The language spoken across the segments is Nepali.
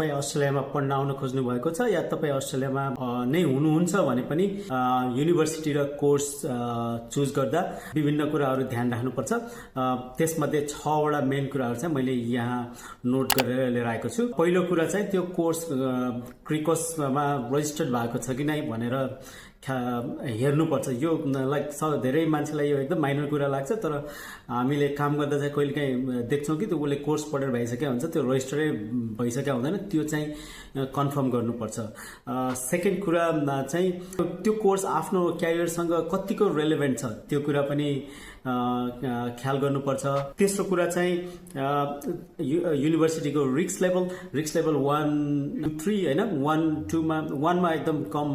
तपाईँ अस्ट्रेलियामा पढ्न आउन खोज्नु भएको छ या तपाईँ अस्ट्रेलियामा नै हुनुहुन्छ भने पनि युनिभर्सिटी र कोर्स चुज गर्दा विभिन्न कुराहरू ध्यान राख्नुपर्छ। त्यसमध्ये 6 वटा मेन कुराहरू चाहिँ मैले यहाँ नोट गरेर लिएर आएको छु। पहिलो कुरा चाहिँ त्यो कोर्स क्रिकोसमा रजिस्टर्ड भएको छ कि नै भनेर हेर्नुपर्छ। यो लाइक धेरै मान्छेलाई यो एकदम माइनर कुरा लाग्छ, तर हामीले काम गर्दा चाहिँ कहिलेकाहीँ देख्छौँ कि त्यो उसले कोर्स पढेर भइसक्यो हुन्छ, त्यो रजिस्टरै भइसक्यो हुँदैन, त्यो चाहिँ कन्फर्म गर्नुपर्छ। सेकेन्ड कुरा चाहिँ त्यो कोर्स आफ्नो क्यारियरसँग कतिको रेलेभेन्ट छ त्यो कुरा पनि ख्याल गर्नुपर्छ। तेस्रो कुरा चाहिँ युनिभर्सिटीको रिस्क लेभल 1, 3 होइन, 1, 2 मा 1 मा एकदम कम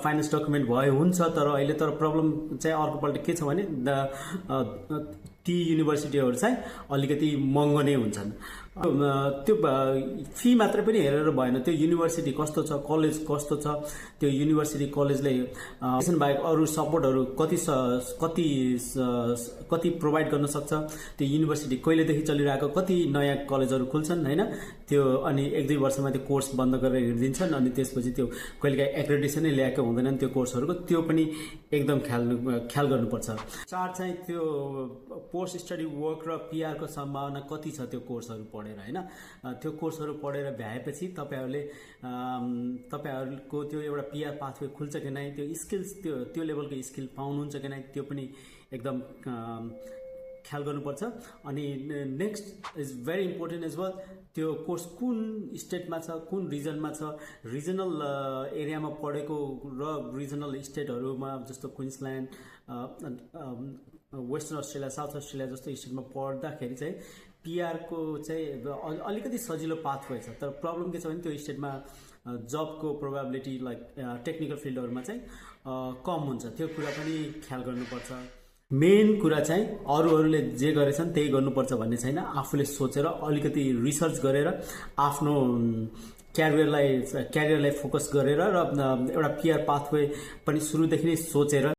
फाइनेन्स डकुमेन्ट भयो हुन्छ, तर अहिले तर प्रब्लम चाहिँ अर्कोपल्ट के छ भने ती युनिभर्सिटीहरू चाहिँ अलिकति महँगो नै हुन्छन्। त्यो फी मात्रै पनि हेरेर भएन, त्यो युनिभर्सिटी कस्तो छ, कलेज कस्तो छ, त्यो युनिभर्सिटी कलेजले बाहेक अरू सपोर्टहरू कति प्रोभाइड गर्न सक्छ, त्यो युनिभर्सिटी कहिलेदेखि चलिरहेको, कति नयाँ कलेजहरू खुल्छन् होइन, त्यो अनि 1-2 वर्षमा त्यो कोर्स बन्द गरेर हिँडिदिन्छन्, अनि त्यसपछि त्यो कहिलेकाहीँ एक्रेडिटेसनै ल्याएको हुँदैनन् त्यो कोर्सहरूको, त्यो पनि एकदम ख्याल गर्नुपर्छ। 4 चाहिँ त्यो पोस्ट स्टडी वर्क र पिआरको सम्भावना कति छ त्यो कोर्सहरू पढेर होइन। त्यो कोर्सहरू पढेर भ्याएपछि तपाईँहरूको त्यो एउटा पिआर पाथवे खुल्छ कि नै, त्यो स्किल्स त्यो लेभलको स्किल पाउनुहुन्छ कि नै, त्यो पनि एकदम ख्याल गर्नुपर्छ। अनि next is very important as well, त्यो कोर्स कुन स्टेटमा छ, कुन रिजनमा छ, रिजनल एरियामा पढेको र रिजनल स्टेटहरूमा जस्तो Queensland, western Australia, south Australia जस्तो स्टेटमा पढ्दाखेरि चाहिँ पिआरको चाहिँ अलिकति सजिलो पाथवे छ, तर प्रब्लम के छ भने त्यो स्टेटमा जबको प्रोभाबिलिटी लाइक टेक्निकल फिल्डहरूमा चाहिँ कम हुन्छ, त्यो कुरा पनि ख्याल गर्नुपर्छ। मेन कुरा चाहिँ अरूहरूले जे गरेछन् त्यही गर्नुपर्छ भन्ने छैन, आफूले सोचेर अलिकति रिसर्च गरेर आफ्नो क्यारियरलाई फोकस गरेर र एउटा पिआर पाथवे पनि सुरुदेखि नै सोचेर